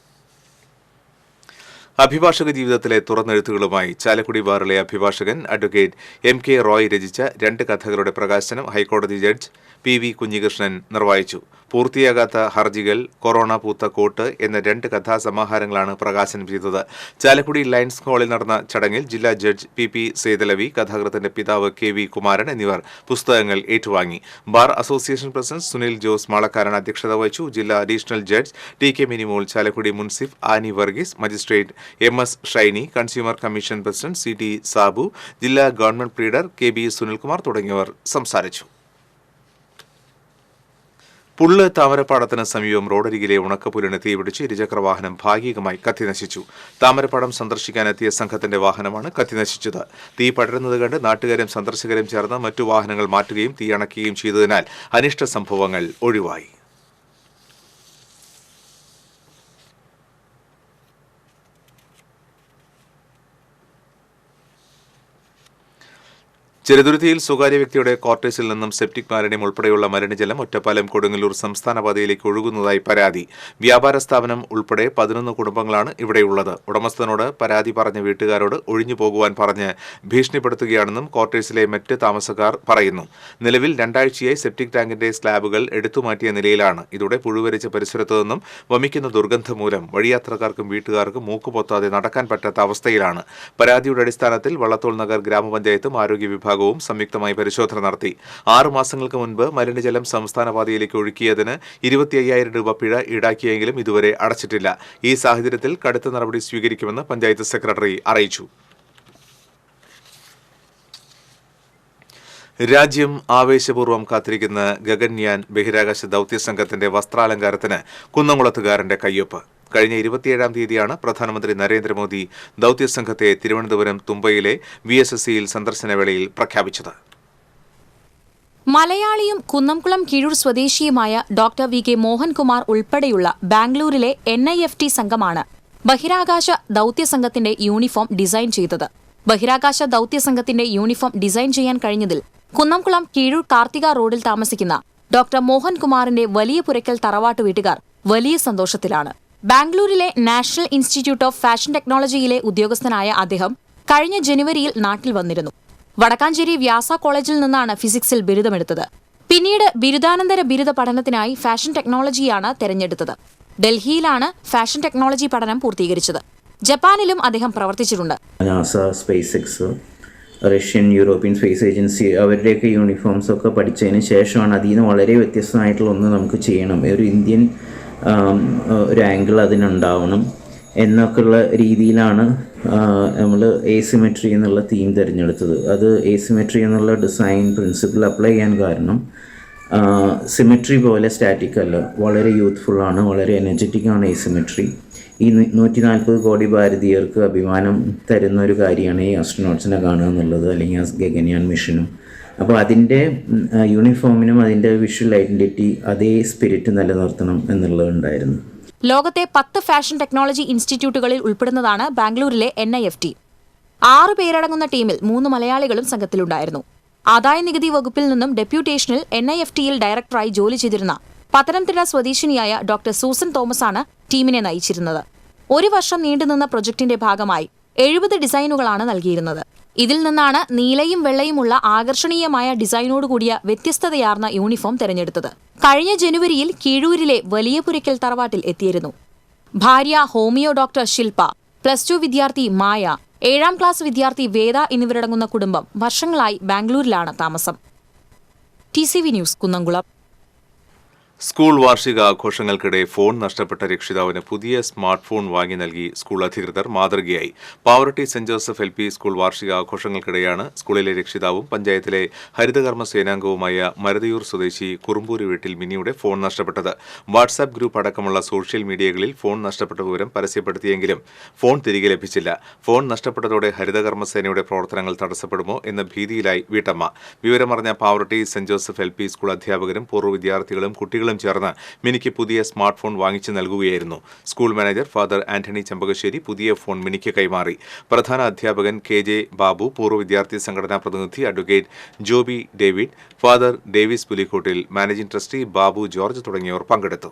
അഭിഭാഷക ജീവിതത്തിലെ തുറന്നെഴുത്തുകളുമായി ചാലക്കുടി ബാറിലെ അഭിഭാഷകൻ അഡ്വക്കേറ്റ് MK റോയ് രചിച്ച 2 കഥകളുടെ പ്രകാശനം ഹൈക്കോടതി ജഡ്ജ് PV കുഞ്ഞികൃഷ്ണൻ നിർവഹിച്ചു. പൂർത്തിയാകാത്ത ഹർജികൾ, കൊറോണ പൂത്ത കോട്ട് എന്ന 2 കഥാസമാഹാരങ്ങളാണ് പ്രകാശനം ചെയ്തത്. ചാലക്കുടി ലയൺസ് ഹാളിൽ നടന്ന ചടങ്ങിൽ ജില്ലാ ജഡ്ജ് PP സേതലവി, കഥാകൃത്തിന്റെ പിതാവ് KV കുമാരൻ എന്നിവർ പുസ്തകങ്ങൾ ഏറ്റുവാങ്ങി. Bar association president Sunil Jose Malakkaran അധ്യക്ഷത വഹിച്ചു. ജില്ലാ additional judge TK Minimol, Chalakudy munsiff Annie Varghese, magistrate MS Shiny, consumer commission president CT Sabu, ജില്ലാ ഗവൺമെന്റ് പ്ലീഡർ KB സുനിൽകുമാർ തുടങ്ങിയവർ സംസാരിച്ചു. പുള്ള് താമരപ്പാടത്തിന് സമീപം റോഡരികിലെ ഉണക്കപ്പുല്ലിന് തീപിടിച്ച് ഇരുചക്രവാഹനം ഭാഗികമായി കത്തിനശിച്ചു. താമരപ്പാടം സന്ദർശിക്കാനെത്തിയ സംഘത്തിന്റെ വാഹനമാണ് കത്തിനശിച്ചത്. തീ പടരുന്നത് കണ്ട് നാട്ടുകാരും സന്ദർശകരും ചേർന്ന് മറ്റു വാഹനങ്ങൾ മാറ്റുകയും തീയണയ്ക്കുകയും ചെയ്തതിനാൽ അനിഷ്ട സംഭവങ്ങൾ ഒഴിവായി. ചെറുതുരുത്തിയിൽ സ്വകാര്യ വ്യക്തിയുടെ ക്വാർട്ടേഴ്സിൽ നിന്നും സെപ്റ്റിക് മാലിന്യം ഉൾപ്പെടെയുള്ള മലിനജലം ഒറ്റപ്പാലം കൊടുങ്ങല്ലൂർ സംസ്ഥാന പാതയിലേക്ക് ഒഴുകുന്നതായി പരാതി. വ്യാപാര സ്ഥാപനം ഉൾപ്പെടെ 11 കുടുംബങ്ങളാണ് ഇവിടെയുള്ളത്. ഉടമസ്ഥനോട് പരാതി പറഞ്ഞ വീട്ടുകാരോട് ഒഴിഞ്ഞു പോകുവാൻ പറഞ്ഞ് ഭീഷണിപ്പെടുത്തുകയാണെന്നും ക്വാർട്ടേഴ്സിലെ മറ്റ് താമസക്കാർ പറയുന്നു. നിലവിൽ 2 ആഴ്ചയായി സെപ്റ്റിക് ടാങ്കിന്റെ സ്ലാബുകൾ എടുത്തുമാറ്റിയ നിലയിലാണ്. ഇതോടെ പുഴുവരിച്ച പരിസരത്തു നിന്നും വമിക്കുന്ന ദുർഗന്ധം മൂലം വഴിയാത്രക്കാർക്കും വീട്ടുകാർക്കും മൂക്കുപൊത്താതെ നടക്കാൻ പറ്റാത്ത അവസ്ഥയിലാണ്. പരാതിയുടെ അടിസ്ഥാനത്തിൽ വള്ളത്തോൾ നഗർ ഗ്രാമപഞ്ചായത്തും ആരോഗ്യ വിഭാഗവും സംയുക്തമായി പരിശോധന നടത്തി. 6 മാസങ്ങൾക്ക് മുൻപ് മലിനജലം സംസ്ഥാന പാതയിലേക്ക് ഒഴുക്കിയതിന് 25,000 രൂപ പിഴ ഈടാക്കിയെങ്കിലും ഇതുവരെ അടച്ചിട്ടില്ല. ഈ സാഹചര്യത്തിൽ കടുത്ത നടപടി സ്വീകരിക്കുമെന്ന് പഞ്ചായത്ത് സെക്രട്ടറി അറിയിച്ചു. രാജ്യം ആവേശപൂർവ്വം കാത്തിരിക്കുന്ന ഗഗൻയാൻ ബഹിരാകാശ ദൌത്യസംഘത്തിന്റെ വസ്ത്രാലങ്കാരത്തിന് കുന്നംകുളത്തുകാരന്റെ കയ്യൊപ്പ്. കഴിഞ്ഞ 27-ാം തീയതിയാണ് പ്രധാനമന്ത്രി നരേന്ദ്രമോദി ദൌത്യസംഘത്തെ തിരുവനന്തപുരം തുമ്പയിലെ VSSCയിൽ സന്ദർശനവേളയിൽ പ്രഖ്യാപിച്ചത്. മലയാളിയും കുന്നംകുളം കീഴൂർ സ്വദേശിയുമായ ഡോക്ടർ VK മോഹൻകുമാർ ഉൾപ്പെടെയുള്ള ബാംഗ്ലൂരിലെ NIFT സംഘമാണ് ബഹിരാകാശ ദൌത്യസംഘത്തിന്റെ യൂണിഫോം ഡിസൈൻ ചെയ്തത്. ബഹിരാകാശ ദൌത്യസംഘത്തിന്റെ യൂണിഫോം ഡിസൈൻ ചെയ്യാൻ കഴിഞ്ഞതിൽ കുന്നംകുളം കീഴൂർ കാർത്തിക റോഡിൽ താമസിക്കുന്ന ഡോക്ടർ മോഹൻകുമാറിന്റെ വലിയ പുരയ്ക്കൽ തറവാട്ട് വീട്ടുകാർ വലിയ സന്തോഷത്തിലാണ്. ബാംഗ്ലൂരിലെ നാഷണൽ ഇൻസ്റ്റിറ്റ്യൂട്ട് ഓഫ് ഫാഷൻ ടെക്നോളജിയിലെ ഉദ്യോഗസ്ഥനായ അദ്ദേഹം കഴിഞ്ഞ ജനുവരിയിൽ നാട്ടിൽ വന്നിരുന്നു. വടക്കാഞ്ചേരി വ്യാസ കോളേജിൽ നിന്നാണ് ഫിസിക്സിൽ ബിരുദമെടുത്തത്. പിന്നീട് ബിരുദാനന്തര ബിരുദ പഠനത്തിനായി ഫാഷൻ ടെക്നോളജിയാണ് തെരഞ്ഞെടുത്തത്. ഡൽഹിയിലാണ് ഫാഷൻ ടെക്നോളജി പഠനം പൂർത്തീകരിച്ചത്. ജപ്പാനിലും അദ്ദേഹം പ്രവർത്തിച്ചിട്ടുണ്ട്. NASA, space X, Russian, European space agency അവരുടെയൊക്കെ യൂണിഫോംസ് ഒക്കെ പഠിച്ചതിന് ശേഷമാണ് അതിൽ നിന്ന് വളരെ വ്യത്യസ്തമായിട്ടുള്ള ഒന്ന് നമുക്ക് ചെയ്യണം, ഒരു ഇന്ത്യൻ ഒരു ആംഗിൾ അതിനുണ്ടാവണം എന്നൊക്കെയുള്ള രീതിയിലാണ് നമ്മൾ ഏസിമെട്രി എന്നുള്ള തീം തിരഞ്ഞെടുത്തത്. അത് ഏസിമെട്രി എന്നുള്ള ഡിസൈൻ പ്രിൻസിപ്പിൾ അപ്ലൈ ചെയ്യാൻ കാരണം സിമെട്രി പോലെ സ്റ്റാറ്റിക് അല്ല, വളരെ യൂത്ത്ഫുള്ളാണ്, വളരെ എനർജറ്റിക്കാണ് ഏസിമെട്രി. ഈ 140 കോടി ഭാരതീയർക്ക് അഭിമാനം തരുന്ന ഒരു കാര്യമാണ് ഈ ആസ്ട്രോനോട്ട്സിനെ കാണുക എന്നുള്ളത്, അല്ലെങ്കിൽ ഗഗൻയാൻ മിഷനും. അപ്പോൾ അതിൻ്റെ യൂണിഫോമിനും അതിൻ്റെ വിഷ്വൽ ഐഡൻറ്റിറ്റി അതേ സ്പിരിറ്റ് നിലനിർത്തണം എന്നുള്ളതുണ്ടായിരുന്നു. ലോകത്തെ 10 ഫാഷൻ ടെക്നോളജി ഇൻസ്റ്റിറ്റ്യൂട്ടുകളിൽ ഉൾപ്പെടുന്നതാണ് ബാംഗ്ലൂരിലെ NIFT. 6 പേരടങ്ങുന്ന ടീമിൽ 3 മലയാളികളും സംഘത്തിലുണ്ടായിരുന്നു. ആദായനികുതി വകുപ്പിൽ നിന്നും ഡെപ്യൂട്ടേഷനിൽ NIFTയിൽ ഡയറക്ടറായി ജോലി ചെയ്തിരുന്ന പത്തനംതിട്ട സ്വദേശിനിയായ ഡോക്ടർ സൂസൻ തോമസാണ് ടീമിനെ നയിച്ചിരുന്നത്. 1 വർഷം നീണ്ടുനിന്ന പ്രൊജക്ടിന്റെ ഭാഗമായി 70 ഡിസൈനുകളാണ് നൽകിയിരുന്നത്. ഇതിൽ നിന്നാണ് നീലയും വെള്ളയുമുള്ള ആകർഷണീയമായ ഡിസൈനോടുകൂടിയ വ്യത്യസ്തതയാർന്ന യൂണിഫോം തെരഞ്ഞെടുത്തത്. കഴിഞ്ഞ ജനുവരിയിൽ കീഴൂരിലെ വലിയപുരയ്ക്കൽ തറവാട്ടിൽ എത്തിയിരുന്നു. ഭാര്യ ഹോമിയോ ഡോക്ടർ ശില്പ, +2 വിദ്യാർത്ഥി മായ, 7ാം ക്ലാസ് വിദ്യാർത്ഥി വേദ എന്നിവരടങ്ങുന്ന കുടുംബം വർഷങ്ങളായി ബാംഗ്ലൂരിലാണ് താമസം. TCV news, Kunnamkulam. സ്കൂൾ വാർഷിക ആഘോഷങ്ങൾക്കിടെ ഫോൺ നഷ്ടപ്പെട്ട രക്ഷിതാവിന് പുതിയ സ്മാർട്ട് ഫോൺ വാങ്ങി നൽകി സ്കൂൾ അധികൃതർ മാതൃകയായി. Pavaratty saint Joseph LP school വാർഷിക ആഘോഷങ്ങൾക്കിടെയാണ് സ്കൂളിലെ രക്ഷിതാവും പഞ്ചായത്തിലെ ഹരിതകർമ്മ സേനാംഗവുമായ മരുതയൂർ സ്വദേശി കുറുമ്പൂര് വീട്ടിൽ മിനിയുടെ ഫോൺ നഷ്ടപ്പെട്ടത്. വാട്സാപ്പ് ഗ്രൂപ്പ് അടക്കമുള്ള സോഷ്യൽ മീഡിയകളിൽ ഫോൺ നഷ്ടപ്പെട്ട വിവരം പരസ്യപ്പെടുത്തിയെങ്കിലും ഫോൺ തിരികെ ലഭിച്ചില്ല. ഫോൺ നഷ്ടപ്പെട്ടതോടെ ഹരിതകർമ്മസേനയുടെ പ്രവർത്തനങ്ങൾ തടസ്സപ്പെടുമോ എന്ന ഭീതിയിലായി വീട്ടമ്മ. വിവരമറിഞ്ഞ Pavaratti saint Joseph LP school അധ്യാപകരും പൂർവ്വ വിദ്യാർത്ഥികളും കുട്ടികളും ചേർന്ന് മിനിക്ക് പുതിയ സ്മാർട്ട് ഫോൺ വാങ്ങിച്ചു നൽകുകയായിരുന്നു. School manager father Antony Chembakassery പുതിയ ഫോൺ മിനിക്ക് കൈമാറി. പ്രധാന അധ്യാപകൻ KJ ബാബു, പൂർവ്വ വിദ്യാർത്ഥി സംഘടനാ പ്രതിനിധി advocate Joby David, father Davis Pulikottil, managing trustee Babu George തുടങ്ങിയവർ പങ്കെടുത്തു.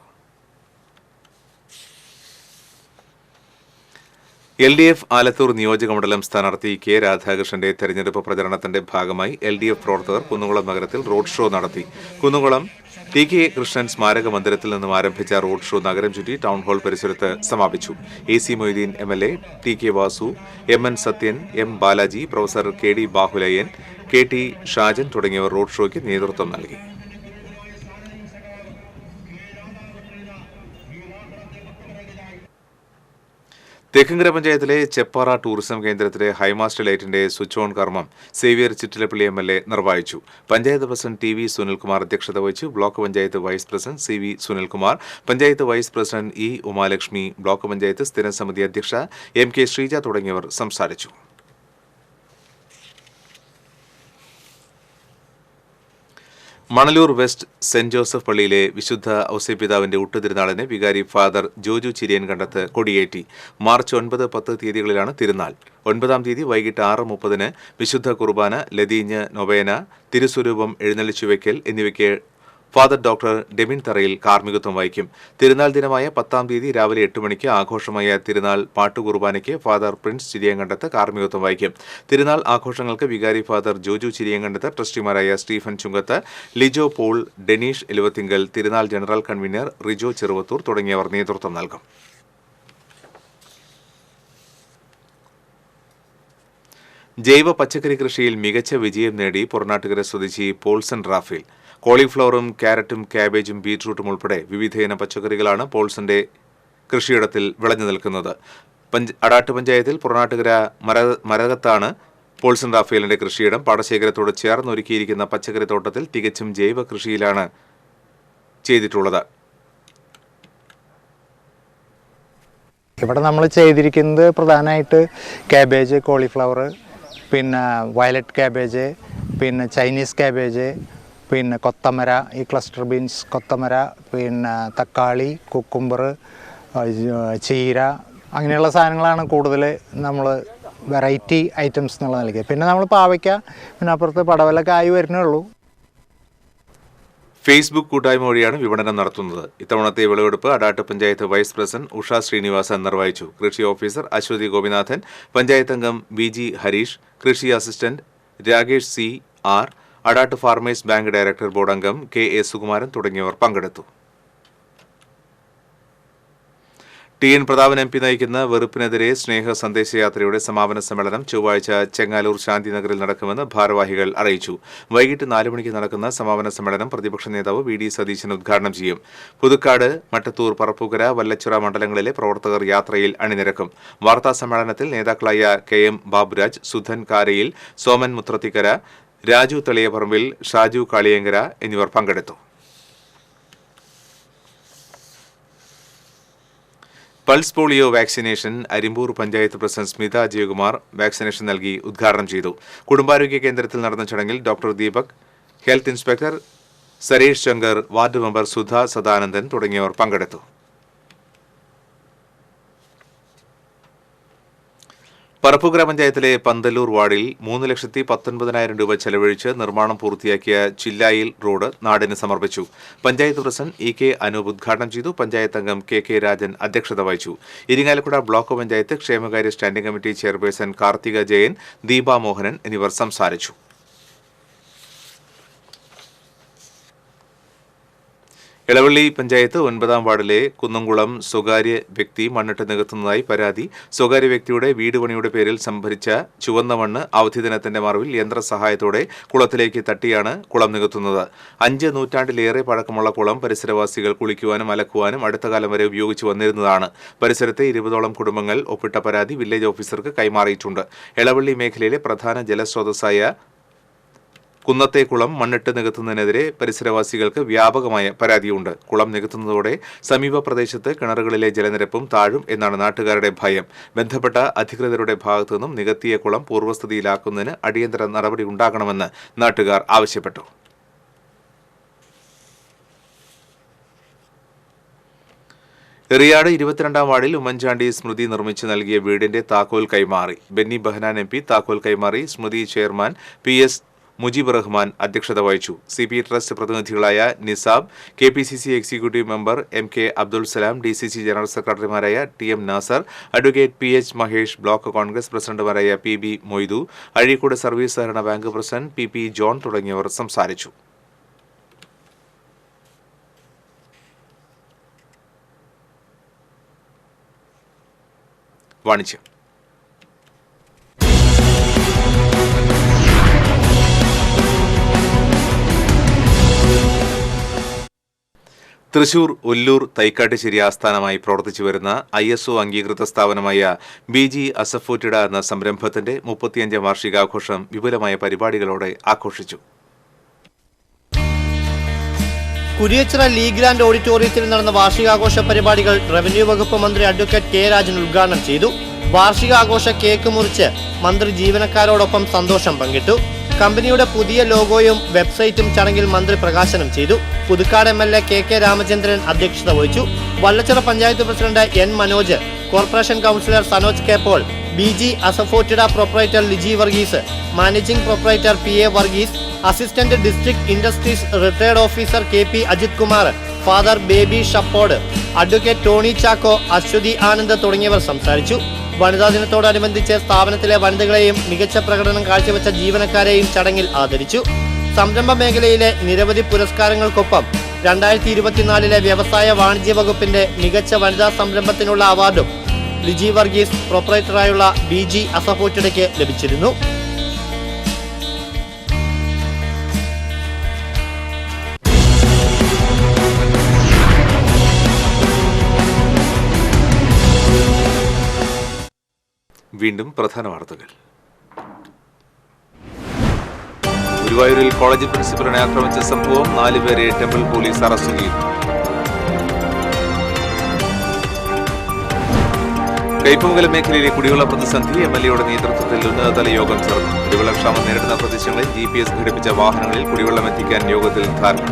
LDF ആലത്തൂർ നിയോജകമണ്ഡലം സ്ഥാനാർത്ഥി K രാധാകൃഷ്ണന്റെ തെരഞ്ഞെടുപ്പ് പ്രചരണത്തിന്റെ ഭാഗമായി LDF പ്രവർത്തകർ കുന്നംകുളം നഗരത്തിൽ റോഡ് ഷോ നടത്തി. കുന്നംകുളം TK കൃഷ്ണൻ സ്മാരക മന്ദിരത്തിൽ നിന്നും ആരംഭിച്ച റോഡ് ഷോ നഗരം ചുറ്റി ടൗൺ ഹാൾ പരിസരത്ത് സമാപിച്ചു. AC Moideen MLA, TK Vasu, MN Sathyan, M Balaji, professor KD Bahuleyan, KT Shajan തുടങ്ങിയവർ റോഡ് ഷോയ്ക്ക് നേതൃത്വം നൽകി. തെക്കുംകര പഞ്ചായത്തിലെ ചെപ്പാറ ടൂറിസം കേന്ദ്രത്തിലെ ഹൈമാസ്റ്റ് ലൈറ്റിന്റെ സ്വിച്ച് ഓൺ കർമ്മം സേവ്യർ ചിറ്റിലപ്പള്ളി MLA നിർവഹിച്ചു. പഞ്ചായത്ത് പ്രസിഡന്റ് TV സുനിൽകുമാർ അധ്യക്ഷത വഹിച്ചു. Block panchayat vice president CV Sunilkumar, panchayat vice president E Umalakshmi, block panchayat സ്ഥിരം സമിതി അധ്യക്ഷ MK ശ്രീജ തുടങ്ങിയവർ സംസാരിച്ചു. മണലൂർ വെസ്റ്റ് സെന്റ് ജോസഫ് പള്ളിയിലെ വിശുദ്ധ ഔസേപിതാവിന്റെ ഊട്ടുതിരുനാളിന് വികാരി ഫാദർ ജോജു ചിരിയൻ കണ്ടത്ത് കൊടിയേറ്റി. മാർച്ച് 9, 10 തീയതികളിലാണ് തിരുനാൾ. 9-ാം തീയതി വൈകിട്ട് 6:30 വിശുദ്ധ കുർബാന, ലതീഞ്ഞ്, നൊവേന, തിരുസ്വരൂപം എഴുന്നള്ളിച്ചുവയ്ക്കൽ എന്നിവയ്ക്ക് ഫാദർ ഡോക്ടർ ഡെമിൻ തറയിൽ കാർമ്മികത്വം വഹിക്കും. തിരുനാൾ ദിനമായ 10-ാം തീയതി രാവിലെ 8 മണിക്ക് ആഘോഷമായ തിരുനാൾ പാട്ടുകുർബാനയ്ക്ക് ഫാദർ പ്രിൻസ് ചിരിയങ്കണ്ടത്ത് കാർമ്മികത്വം വഹിക്കും. തിരുനാൾ ആഘോഷങ്ങൾക്ക് വികാരി ഫാദർ ജോജു ചിരിയങ്കണ്ടത്ത്, ട്രസ്റ്റിമാരായ സ്റ്റീഫൻ ചുങ്കത്ത്, ലിജോ പോൾ, ഡെനീഷ് എലുവത്തിങ്കൽ, തിരുനാൾ ജനറൽ കൺവീനർ റിജോ ചെറുവത്തൂർ തുടങ്ങിയവർ നേതൃത്വം നൽകും. ജൈവ പച്ചക്കറി കൃഷിയിൽ മികച്ച വിജയം നേടി പൊറനാട്ടുകര സ്വദേശി പോൾസൺ റാഫേൽ. കോളിഫ്ലവറും ക്യാരറ്റും ക്യാബേജും ബീറ്റ്റൂട്ടും ഉൾപ്പെടെ വിവിധയിനം പച്ചക്കറികളാണ് പോൾസന്റെ കൃഷിയിടത്തിൽ വിളഞ്ഞു നിൽക്കുന്നത്. അടാട്ട് പഞ്ചായത്തിൽ പൊറനാട്ടുകര മരകത്താണ് പോൾസൺ റാഫേലിന്റെ കൃഷിയിടം. പാടശേഖരത്തോട് ചേർന്നൊരുക്കിയിരിക്കുന്ന പച്ചക്കറി തോട്ടത്തിൽ തികച്ചും ജൈവ കൃഷിയിലാണ് ചെയ്തിട്ടുള്ളത്. ഇവിടെ നമ്മൾ ചെയ്തിരിക്കുന്നത് പ്രധാനമായിട്ട് ക്യാബേജ്, കോളിഫ്ലവർ, പിന്നെ വയലറ്റ് ക്യാബേജ്, പിന്നെ ചൈനീസ് ക്യാബേജ്, പിന്നെ കൊത്തമര, ഈ ക്ലസ്റ്റർ ബീൻസ്, കൊത്തമര, പിന്നെ തക്കാളി, കുക്കുംബർ, ചീര, അങ്ങനെയുള്ള സാധനങ്ങളാണ് കൂടുതൽ നമ്മൾ വെറൈറ്റി ഐറ്റംസ് എന്നുള്ള നിലയ്ക്ക്. പിന്നെ നമ്മൾ പാവയ്ക്ക, പിന്നെ അപ്പുറത്ത് പടവലൊക്കെ ആയി വരുന്നേ ഉള്ളൂ. ഫേസ്ബുക്ക് കൂട്ടായ്മ വഴിയാണ് വിപണനം നടത്തുന്നത്. ഇത്തവണത്തെ വിളവെടുപ്പ് അടാട്ട് പഞ്ചായത്ത് വൈസ് പ്രസിഡന്റ് ഉഷ ശ്രീനിവാസൻ നിർവഹിച്ചു. കൃഷി ഓഫീസർ അശ്വതി ഗോപിനാഥൻ, പഞ്ചായത്ത് അംഗം VG ഹരീഷ്, കൃഷി assistant Rakesh CR, Adat farmers bank director board അംഗം KA സുകുമാരൻ തുടങ്ങിയവർ പങ്കെടുത്തു. TN പ്രതാപൻ MP നയിക്കുന്ന വെറുപ്പിനെതിരെ സ്നേഹ സന്ദേശയാത്രയുടെ സമാപന സമ്മേളനം ചൊവ്വാഴ്ച ചെങ്ങാലൂർ ശാന്തിനഗറിൽ നടക്കുമെന്ന് ഭാരവാഹികൾ അറിയിച്ചു. വൈകിട്ട് 4 മണിക്ക് നടക്കുന്ന സമാപന സമ്മേളനം പ്രതിപക്ഷ നേതാവ് VD സതീശൻ ഉദ്ഘാടനം ചെയ്യും. പുതുക്കാട്, മട്ടത്തൂർ, പറപ്പൂക്കര, വല്ലച്ചിറ മണ്ഡലങ്ങളിലെ പ്രവർത്തകർ യാത്രയിൽ അണിനിരക്കും. വാർത്താ സമ്മേളനത്തിൽ നേതാക്കളായ KM ബാബുരാജ്, സുധൻ കാരയിൽ, സോമൻ മുത്രത്തിക്കര, രാജു തളിയപറമ്പിൽ, ഷാജു കാളിയങ്കര എന്നിവർ പങ്കെടുത്തു. Pulse polio vaccination Arimbur panchayat president Smitha Jayakumar vaccination നൽകി ഉദ്ഘാടനം ചെയ്തു. കുടുംബാരോഗ്യ കേന്ദ്രത്തിൽ നടന്ന ചടങ്ങിൽ doctor Deepak, health inspector Suresh Shankar, ward member Sudha Sadanandan തുടങ്ങിയവർ പങ്കെടുത്തു. പറപ്പൂക്കര പഞ്ചായത്തിലെ പന്തല്ലൂർ വാർഡിൽ 3,19,000 രൂപ ചെലവഴിച്ച് നിർമ്മാണം പൂർത്തിയാക്കിയ ചില്ലായിൽ റോഡ് നാടിന് സമർപ്പിച്ചു. പഞ്ചായത്ത് പ്രസിഡന്റ് EK അനൂപ് ഉദ്ഘാടനം ചെയ്തു. പഞ്ചായത്ത് അംഗം KK രാജൻ അധ്യക്ഷത വഹിച്ചു. ഇരിങ്ങാലക്കുട ബ്ലോക്ക് പഞ്ചായത്ത് ക്ഷേമകാര്യ standing committee chairperson Karthika Jayan, Deepa Mohanan എന്നിവർ സംസാരിച്ചു. ഇളവള്ളി പഞ്ചായത്ത് 9-ാം വാർഡിലെ കുന്നംകുളം സ്വകാര്യ വ്യക്തി മണ്ണിട്ട് നികത്തുന്നതായി പരാതി. സ്വകാര്യ വ്യക്തിയുടെ വീട് പണിയുടെ പേരിൽ സംഭരിച്ച ചുവന്ന മണ്ണ് അവധി ദിനത്തിന്റെ മറവിൽ യന്ത്രസഹായത്തോടെ കുളത്തിലേക്ക് തട്ടിയാണ് കുളം നികത്തുന്നത്. 5 നൂറ്റാണ്ടിലേറെ പഴക്കമുള്ള കുളം പരിസരവാസികൾ കുളിക്കുവാനും അലക്കുവാനും അടുത്ത കാലം വരെ ഉപയോഗിച്ചു വന്നിരുന്നതാണ്. പരിസരത്തെ 20ഓളം കുടുംബങ്ങൾ ഒപ്പിട്ട പരാതി വില്ലേജ് ഓഫീസർക്ക് കൈമാറിയിട്ടുണ്ട്. ഇളവള്ളി മേഖലയിലെ പ്രധാന ജലസ്രോതസ്സായ കുന്നത്തെ കുളം മണ്ണിട്ട് നികത്തുന്നതിനെതിരെ പരിസരവാസികൾക്ക് വ്യാപകമായ പരാതിയുണ്ട്. കുളം നികത്തുന്നതോടെ സമീപ പ്രദേശത്ത് കിണറുകളിലെ ജലനിരപ്പും താഴും എന്നാണ് നാട്ടുകാരുടെ ഭയം. ബന്ധപ്പെട്ട അധികൃതരുടെ ഭാഗത്തു നിന്നും നികത്തിയ കുളം പൂർവ്വസ്ഥിതിയിലാക്കുന്നതിന് അടിയന്തര നടപടി ഉണ്ടാകണമെന്ന് നാട്ടുകാർ ആവശ്യപ്പെട്ടു. എറിയാട് 22-ാം വാർഡിൽ ഉമ്മൻചാണ്ടി സ്മൃതി നിർമ്മിച്ചു നൽകിയ വീടിന്റെ താക്കോൽ കൈമാറി. ബെന്നി ബെഹനാൻ MP താക്കോൽ കൈമാറി. സ്മൃതി ചെയർമാൻ PS മുജീബ് റഹ്മാൻ അധ്യക്ഷത വഹിച്ചു. CP ട്രസ്റ്റ് പ്രതിനിധികളായ Nisab, KPCC executive member MK Abdul Salam, DCC general സെക്രട്ടറിമാരായ TM Nasar, advocate PH Mahesh, block Congress പ്രസിഡന്റുമാരായ PB മൊയ്തു, അഴീക്കോട് സർവീസ് സഹകരണ ബാങ്ക് പ്രസിഡന്റ് PP ജോൺ തുടങ്ങിയവർ സംസാരിച്ചു. വാണിജ്യം. തൃശൂർ ഒല്ലൂർ തൈക്കാട്ടുശ്ശേരി ആസ്ഥാനമായി പ്രവർത്തിച്ചു വരുന്ന ISO അംഗീകൃത സ്ഥാപനമായ BG അസഫോറ്റിഡ എന്ന സംരംഭത്തിന്റെ 35ാം വാർഷികാഘോഷം വിപുലമായ പരിപാടികളോടെ ആഘോഷിച്ചു. കുരിയച്ചിറ ലീഗ് ലാൻഡ് ഓഡിറ്റോറിയത്തിൽ നടന്ന വാർഷികാഘോഷ പരിപാടികൾ റവന്യൂ വകുപ്പ് മന്ത്രി അഡ്വക്കേറ്റ് K രാജൻ ഉദ്ഘാടനം ചെയ്തു. വാർഷികാഘോഷ കേക്ക് മുറിച്ച് മന്ത്രി ജീവനക്കാരോടൊപ്പം സന്തോഷം പങ്കിട്ടു. കമ്പനിയുടെ പുതിയ ലോഗോയും വെബ്സൈറ്റും ചടങ്ങിൽ മന്ത്രി പ്രകാശനം ചെയ്തു. പുതുക്കാട് MLA KK രാമചന്ദ്രൻ അധ്യക്ഷത വഹിച്ചു. Vallachira panchayat president N Manoj, corporation councillor Sanoj K Paul, BG asafoetida proprietor Liji Varghese, managing proprietor PA Varghese, assistant district industries retired officer KP Ajith Kumar, father Baby ഷപ്പോഡ്, അഡ്വക്കേറ്റ് ടോണി ചാക്കോ, അശ്വതി ആനന്ദ് തുടങ്ങിയവർ സംസാരിച്ചു. വനിതാ ദിനത്തോടനുബന്ധിച്ച് സ്ഥാപനത്തിലെ വനിതകളെയും മികച്ച പ്രകടനം കാഴ്ചവെച്ച ജീവനക്കാരെയും ചടങ്ങിൽ ആദരിച്ചു. സംരംഭ മേഖലയിലെ നിരവധി പുരസ്കാരങ്ങൾക്കൊപ്പം 2024 വ്യവസായ വാണിജ്യ വകുപ്പിന്റെ മികച്ച വനിതാ സംരംഭത്തിനുള്ള അവാർഡും ലിജി വർഗീസ് പ്രൊപ്പറേറ്ററായുള്ള BG അസഫോറ്റിഡയ്ക്ക് ലഭിച്ചിരുന്നു. വീണ്ടും പ്രധാന വാർത്തകൾ. ഗുരുവായൂരിൽ കോളേജ് പ്രിൻസിപ്പലിനെ ആക്രമിച്ച സംഭവം 4 പേരെ ടെമ്പിൾ പോലീസ് അറസ്റ്റ് ചെയ്തു. കയ്പമംഗലം മേഖലയിലെ കുടിവെള്ള പ്രതിസന്ധി MLAയുടെ നേതൃത്വത്തിൽ ഉന്നതതല യോഗം ചേർന്നു. കുടിവെള്ളക്ഷാമം നേരിടുന്ന പ്രദേശങ്ങളിൽ GPS ഘടിപ്പിച്ച വാഹനങ്ങളിൽ കുടിവെള്ളം എത്തിക്കാൻ യോഗത്തിൽ ധാരണ.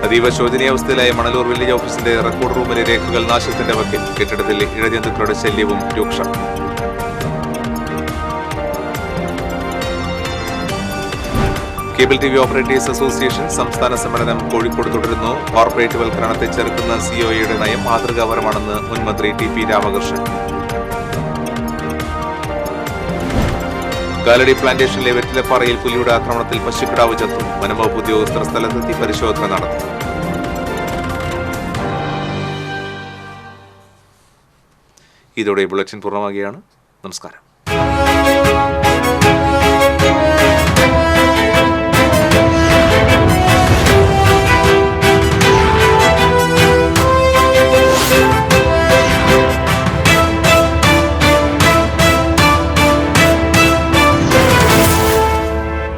അതീവ ശോചനീയാവസ്ഥയിലായ മണലൂർ വില്ലേജ് ഓഫീസിന്റെ റെക്കോർഡ് റൂമിലെ രേഖകൾ നാശത്തിന്റെ വക്കിൽ. കെട്ടിടത്തിൽ ഇഴജന്തുക്കളുടെ ശല്യവും രൂക്ഷം. കേബിൾ TV ഓപ്പറേറ്റേഴ്സ് അസോസിയേഷൻ സംസ്ഥാന സമ്മേളനം കോഴിക്കോട് തുടരുന്നു. കോർപ്പറേറ്റ് വൽക്കരണത്തെ ചെറുക്കുന്ന COAയുടെ നയം മാതൃകാപരമാണെന്ന് മുൻ മന്ത്രി TP രാമകൃഷ്ണൻ. കാലടി പ്ലാന്റേഷനിലെ വെറ്റിലപ്പാറയിൽ പുലിയുടെ ആക്രമണത്തിൽ പശുക്കിടാവ് ചത്തു. വനംവകുപ്പ് ഉദ്യോഗസ്ഥർ സ്ഥലത്തെത്തി പരിശോധന നടത്തി. ഇതോടെ ബുള്ളറ്റിൻ പൂർണ്ണമാകുകയാണ്. നമസ്കാരം.